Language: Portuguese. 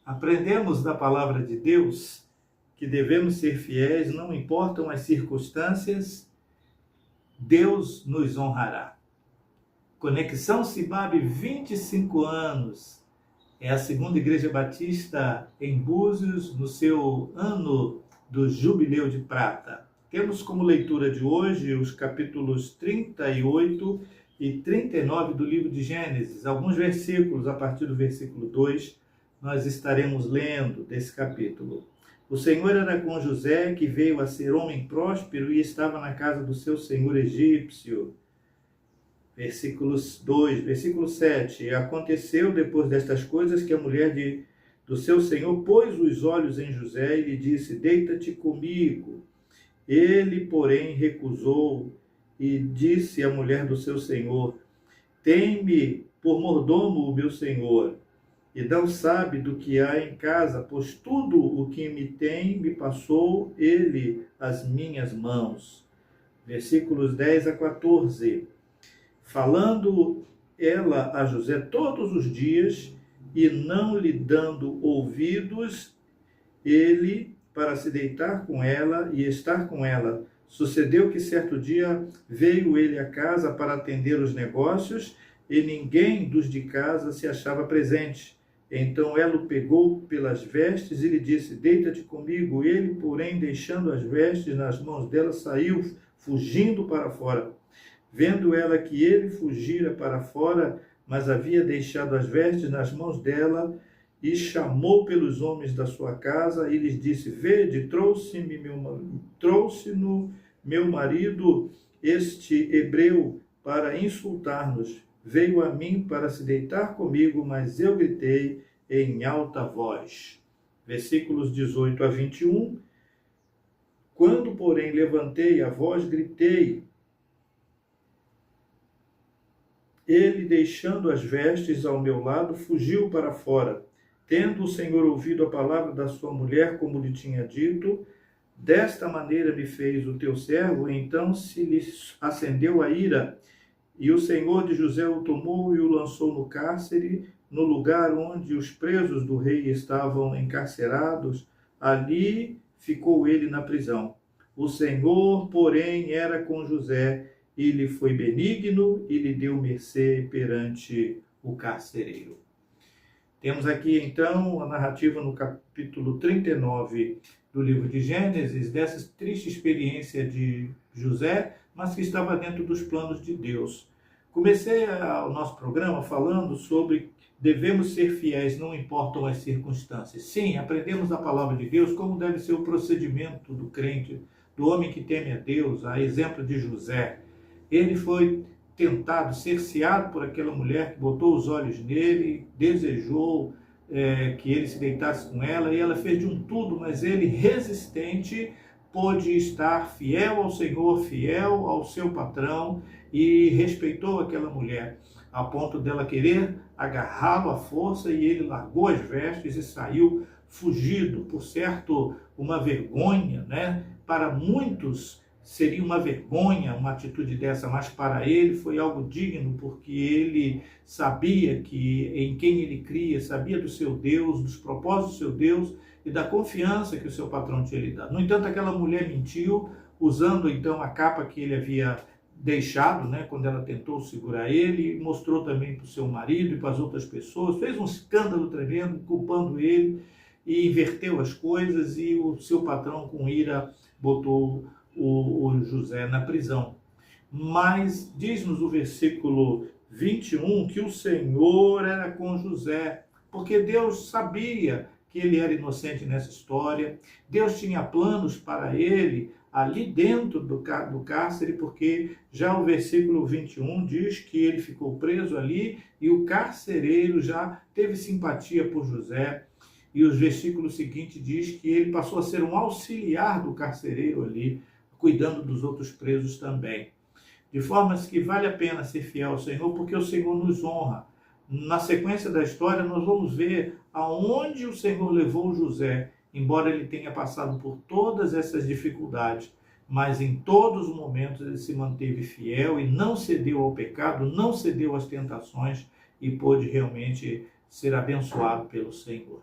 Aprendemos da palavra de Deus que devemos ser fiéis, não importam as circunstâncias, Deus nos honrará. Conexão Cibabe, 25 anos. É a segunda Igreja Batista em Búzios, no seu ano do Jubileu de Prata. Temos como leitura de hoje os capítulos 38 e 39 do livro de Gênesis. Alguns versículos, a partir do versículo 2, nós estaremos lendo desse capítulo. O Senhor era com José, que veio a ser homem próspero e estava na casa do seu senhor egípcio. Versículo 7. E aconteceu depois destas coisas que a mulher do seu senhor pôs os olhos em José e lhe disse: deita-te comigo. Ele, porém, recusou e disse à mulher do seu senhor: tem-me por mordomo o meu senhor, e não sabe do que há em casa, pois tudo o que me tem me passou ele às minhas mãos. Versículos 10 a 14. Falando ela a José todos os dias, e não lhe dando ouvidos, ele, para se deitar com ela e estar com ela. Sucedeu que certo dia veio ele à casa para atender os negócios, e ninguém dos de casa se achava presente. Então ela o pegou pelas vestes e lhe disse: deita-te comigo. Ele, porém, deixando as vestes nas mãos dela, saiu, fugindo para fora. Vendo ela que ele fugira para fora, mas havia deixado as vestes nas mãos dela, e chamou pelos homens da sua casa e lhes disse: vede, trouxe-no meu marido, este hebreu, para insultar-nos. Veio a mim para se deitar comigo, mas eu gritei em alta voz. Versículos 18 a 21. Quando, porém, levantei a voz, gritei, ele, deixando as vestes ao meu lado, fugiu para fora. Tendo o Senhor ouvido a palavra da sua mulher, como lhe tinha dito, desta maneira me fez o teu servo. Então se lhe acendeu a ira, e o Senhor de José o tomou e o lançou no cárcere, no lugar onde os presos do rei estavam encarcerados. Ali ficou ele na prisão. O Senhor, porém, era com José, e lhe foi benigno e lhe deu mercê perante o carcereiro. Temos aqui, então, a narrativa no capítulo 39 do livro de Gênesis, dessa triste experiência de José, mas que estava dentro dos planos de Deus. Comecei o nosso programa falando sobre devemos ser fiéis, não importam as circunstâncias. Sim, aprendemos da palavra de Deus como deve ser o procedimento do crente, do homem que teme a Deus, a exemplo de José. Ele foi tentado, cerceado por aquela mulher que botou os olhos nele, desejou que ele se deitasse com ela, e ela fez de um tudo, mas ele, resistente, pôde estar fiel ao Senhor, fiel ao seu patrão, e respeitou aquela mulher, a ponto dela querer agarrá-lo à força, e ele largou as vestes e saiu fugido. Por certo, uma vergonha, né? Para muitos seria uma vergonha uma atitude dessa, mas para ele foi algo digno, porque ele sabia que em quem ele cria, sabia do seu Deus, dos propósitos do seu Deus e da confiança que o seu patrão tinha lhe dado. No entanto, aquela mulher mentiu, usando então a capa que ele havia deixado, né, quando ela tentou segurar ele, mostrou também para o seu marido e para as outras pessoas, fez um escândalo tremendo, culpando ele, e inverteu as coisas, e o seu patrão, com ira, botou o José na prisão. Mas diz-nos o versículo 21 que o Senhor era com José, porque Deus sabia que ele era inocente nessa história. Deus tinha planos para ele ali dentro do cárcere, porque já o versículo 21 diz que ele ficou preso ali e o carcereiro já teve simpatia por José. E os versículos seguintes diz que ele passou a ser um auxiliar do carcereiro ali, cuidando dos outros presos também. De forma que vale a pena ser fiel ao Senhor, porque o Senhor nos honra. Na sequência da história, nós vamos ver aonde o Senhor levou José, embora ele tenha passado por todas essas dificuldades, mas em todos os momentos ele se manteve fiel e não cedeu ao pecado, não cedeu às tentações, e pôde realmente ser abençoado pelo Senhor.